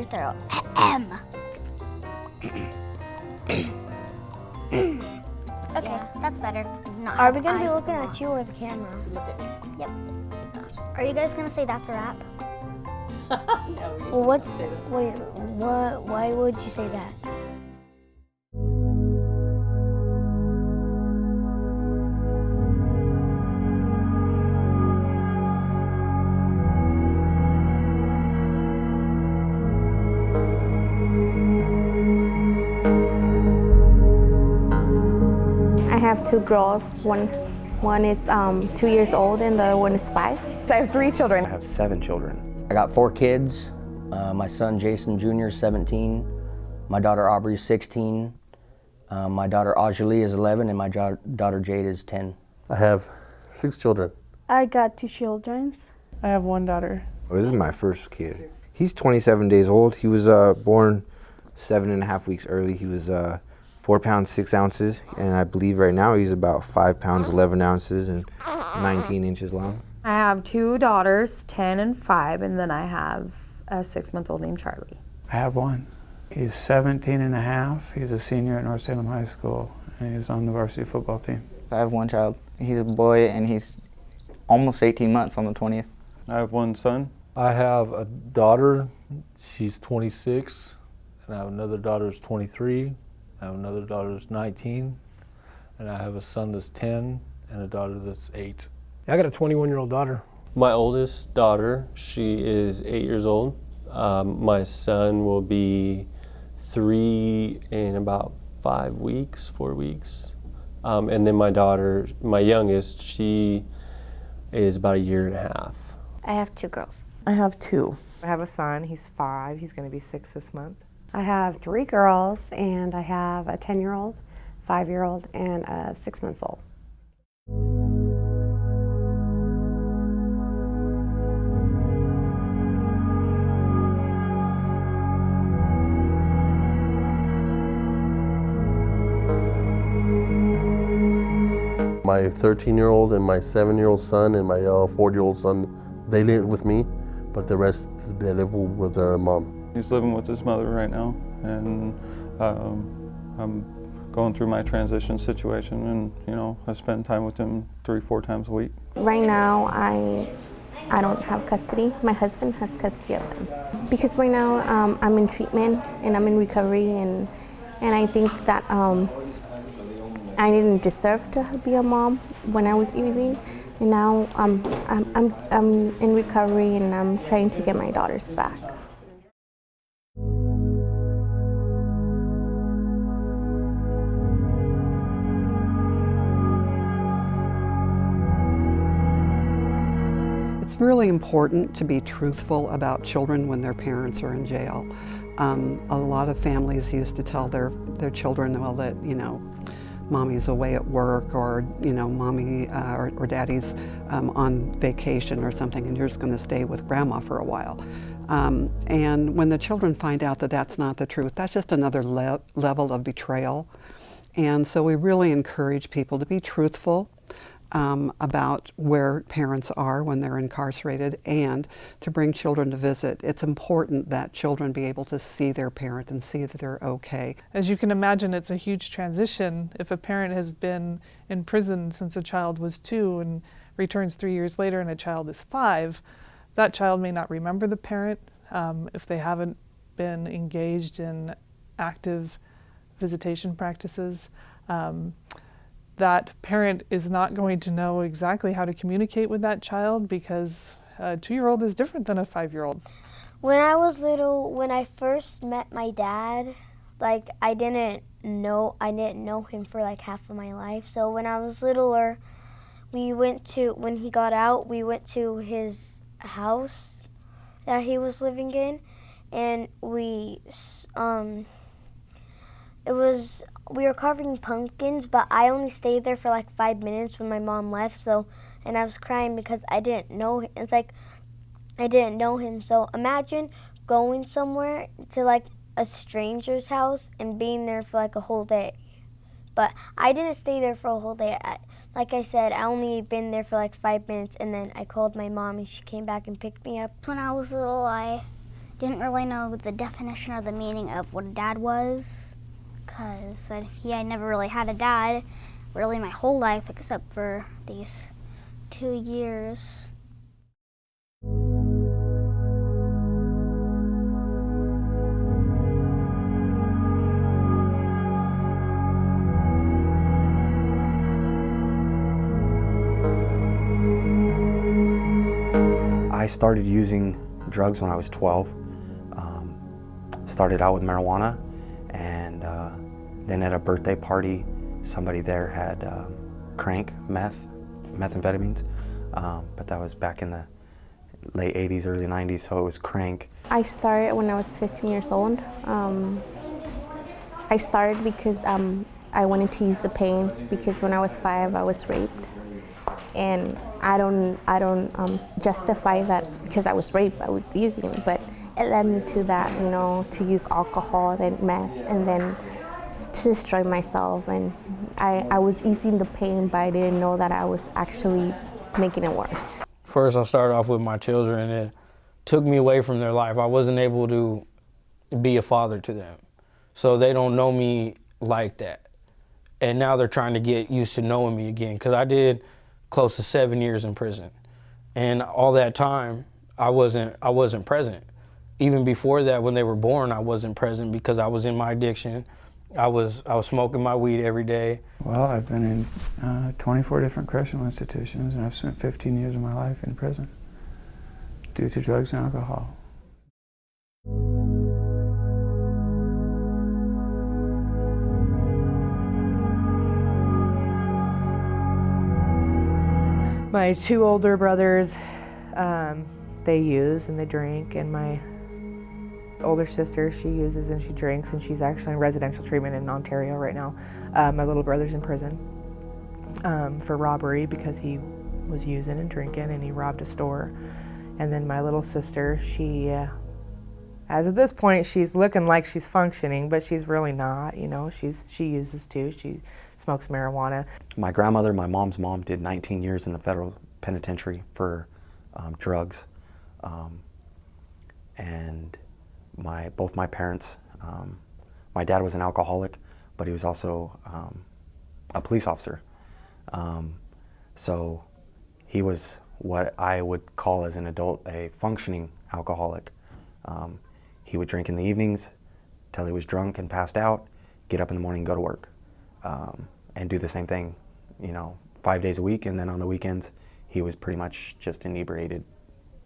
your throat. Okay, that's better. Are we gonna be looking at you or the camera? Look at me. Yep. Are you guys gonna say that's a wrap? No, we Well, usually don't say that. why would you say that? I have two girls. One is 2 years old and the other one is 5. I have 3 children. I have 7 children. I got 4 kids. My son Jason Jr. is 17. My daughter Aubrey is 16. My daughter Ajalee is 11, and my daughter Jade is 10. I have 6 children. I got 2 children. I have 1 daughter. Well, this is my first kid. He's 27 days old. He was born 7.5 weeks early. He was 4 pounds 6 ounces, and I believe right now he's about 5 pounds 11 ounces and 19 inches long. I have 2 daughters, 10 and 5, and then I have a 6-month-old named Charlie. I have 1. He's 17 and a half. He's a senior at North Salem High School, and he's on the varsity football team. I have 1 child. He's a boy, and he's almost 18 months on the 20th. I have 1 son. I have a daughter. She's 26, and I have another daughter who's 23. I have another daughter that's 19, and I have a son that's 10 and a daughter that's 8. I got a 21-year-old daughter. My oldest daughter, she is 8 years old. My son will be 3 in about 4 weeks. And then my daughter, my youngest, she is about 1.5 years. I have 2 girls. I have 2. I have a son, he's 5, he's gonna be 6 this month. I have 3 girls, and I have a 10-year-old, 5-year-old, and a 6-month-old. My 13-year-old and my 7-year-old son and my 4-year-old son, they live with me, but the rest, they live with their mom. He's living with his mother right now, and I'm going through my transition situation, and I spend time with him 3-4 times a week. Right now, I don't have custody. My husband has custody of them. Because right now, I'm in treatment and I'm in recovery, and I think that I didn't deserve to be a mom when I was using, and now I'm in recovery and I'm trying to get my daughters back. It's really important to be truthful about children when their parents are in jail. A lot of families used to tell their children, well, that mommy's away at work, or mommy or daddy's on vacation or something, and you're just going to stay with grandma for a while. And when the children find out that that's not the truth, that's just another level of betrayal. And so we really encourage people to be truthful about where parents are when they're incarcerated, and to bring children to visit. It's important that children be able to see their parent and see that they're okay. As you can imagine, it's a huge transition. If a parent has been in prison since a child was 2 and returns 3 years later and a child is 5, that child may not remember the parent if they haven't been engaged in active visitation practices. That parent is not going to know exactly how to communicate with that child, because a 2-year-old is different than a 5-year-old. When I was little, when I first met my dad, I didn't know him for half of my life. So when I was littler, when he got out, we went to his house that he was living in, and we were carving pumpkins, but I only stayed there for 5 minutes when my mom left. And I was crying because I didn't know him. It's I didn't know him. So imagine going somewhere to a stranger's house and being there for a whole day. But I didn't stay there for a whole day. Like I said, I only been there for 5 minutes, and then I called my mom and she came back and picked me up. When I was little, I didn't really know the definition or the meaning of what a dad was, because I never really had a dad really my whole life except for these 2 years. I started using drugs when I was 12. Started out with marijuana, and then at a birthday party, somebody there had crank, methamphetamines, but that was back in the late 80s, early 90s, so it was crank. I started when I was 15 years old. I started because I wanted to use the pain, because when I was 5, I was raped. And I don't justify that because I was raped, I was using it, but it led me to that, you know, to use alcohol, then meth, and then to destroy myself. And I was easing the pain, but I didn't know that I was actually making it worse. First, I started off with my children, and it took me away from their life. I wasn't able to be a father to them. So they don't know me like that. And now they're trying to get used to knowing me again, because I did close to 7 years in prison. And all that time, I wasn't present. Even before that, when they were born, I wasn't present because I was in my addiction. I was smoking my weed every day. Well, I've been in 24 different correctional institutions, and I've spent 15 years of my life in prison due to drugs and alcohol. My 2 older brothers, they use and they drink, and my older sister, she uses and she drinks, and she's actually in residential treatment in Ontario right now. My little brother's in prison for robbery because he was using and drinking and he robbed a store. And then my little sister, she, as of this point, she's looking like she's functioning, but she's really not, you know. She uses too, she smokes marijuana. My grandmother, my mom's mom, did 19 years in the federal penitentiary for drugs. And both my parents, my dad was an alcoholic, but he was also a police officer. So he was what I would call as an adult a functioning alcoholic. He would drink in the evenings till he was drunk and passed out, get up in the morning, go to work, and do the same thing, you know, 5 days a week, and then on the weekends he was pretty much just inebriated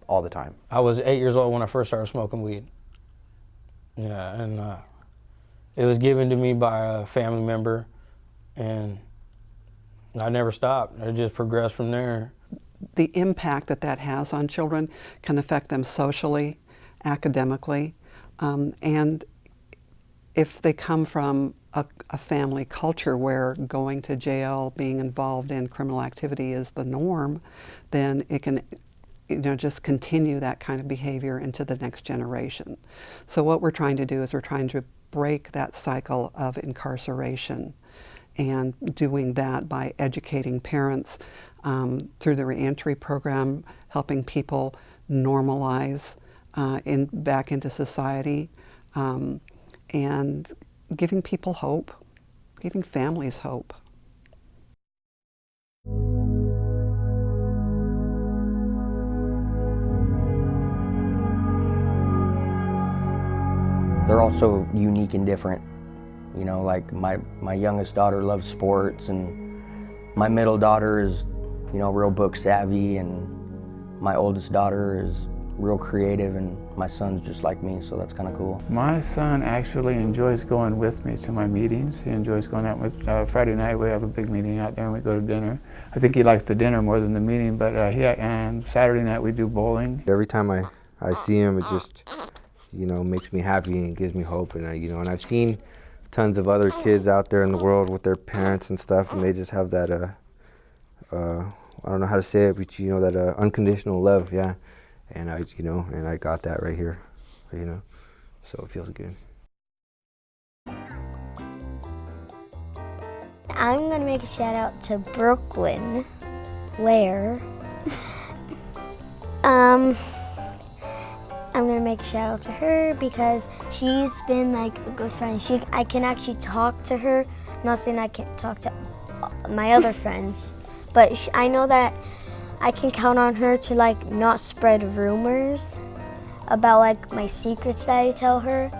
all the time. I was 8 years old when I first started smoking weed. Yeah, and it was given to me by a family member, and I never stopped. I just progressed from there. The impact that has on children can affect them socially, academically, and if they come from a family culture where going to jail, being involved in criminal activity is the norm, then it can, you know, just continue that kind of behavior into the next generation. So what we're trying to do is we're trying to break that cycle of incarceration, and doing that by educating parents through the Reentry program, helping people normalize back into society, and giving people hope, giving families hope. They're also unique and different. You know, like my youngest daughter loves sports, and my middle daughter is, you know, real book savvy, and my oldest daughter is real creative, and my son's just like me, so that's kind of cool. My son actually enjoys going with me to my meetings. He enjoys going out with, Friday night we have a big meeting out there and we go to dinner. I think he likes the dinner more than the meeting, but and Saturday night we do bowling. Every time I see him, it just, you know, makes me happy and gives me hope. And you know, and I've seen tons of other kids out there in the world with their parents and stuff, and they just have that, I don't know how to say it, but you know, that unconditional love, yeah. And I got that right here, you know, so it feels good. I'm gonna make a shout out to Brooklyn, where I'm gonna make a shout out to her because she's been like a good friend. I can actually talk to her. Not saying I can't talk to my other friends, but I know that I can count on her to like not spread rumors about like my secrets that I tell her,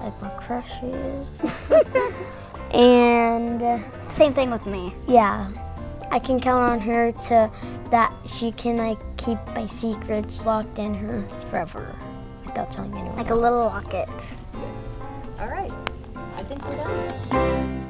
like my crushes. And same thing with me. Yeah, I can count on her to that she can like keep my secrets locked in her forever without telling anyone. Like a little locket. All right, I think we're done.